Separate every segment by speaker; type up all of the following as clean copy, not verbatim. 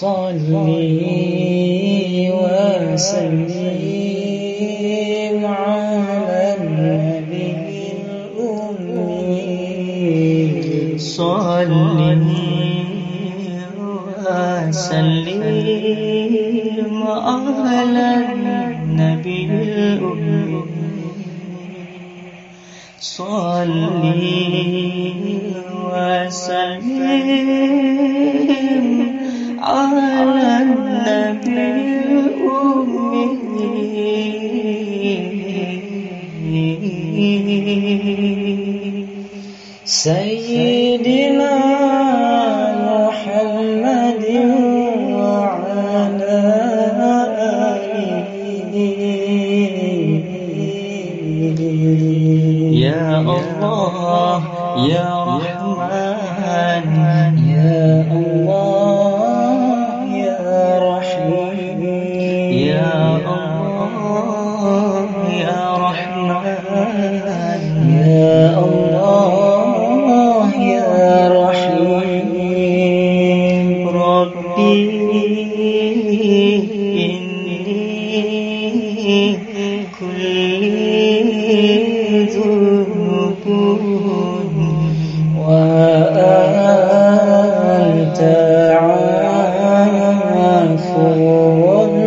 Speaker 1: صلي وسلم على النبي الأمي
Speaker 2: صلي وسلم على النبي الأمي صلي وسلم على النبي الأمي
Speaker 1: سيدنا محمد وعلى آله
Speaker 2: يا الله يا رحمن
Speaker 1: يا الله يا رحيم
Speaker 2: يا الله يا رحمن
Speaker 1: يا الله يا رحيم
Speaker 2: ربي إني كل ذنوب
Speaker 1: وأنت عفو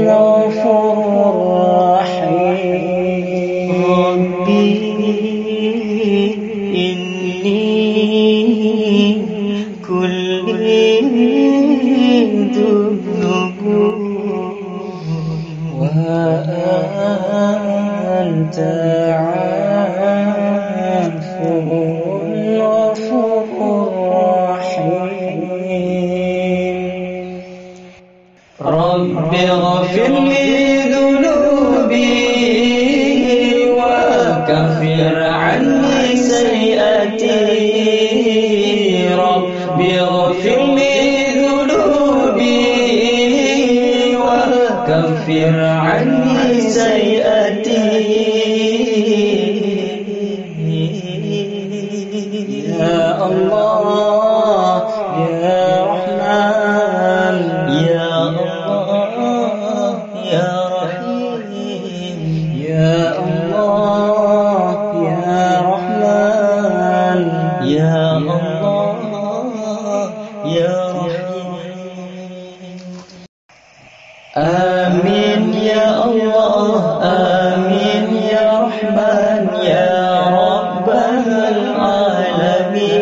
Speaker 1: غفور رحيم
Speaker 2: ربي إني كل ذنوب
Speaker 1: وأنت عفو غفور رحيم
Speaker 2: رب اغفر لي ذنوبي وكفر عني سيئاتي رب اغفر لي ذنوبي وكفر عني سيئاتي
Speaker 1: يا الله يا رحمن
Speaker 2: يا الله يا رحيم
Speaker 1: يا الله يا رحمن
Speaker 2: يا الله يا رحيم آمين يا الله آمين يا رحمن يا رب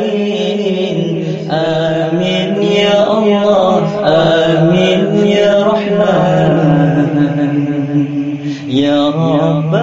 Speaker 2: العالمين آمين يا الله آمين يا رحمن يا رب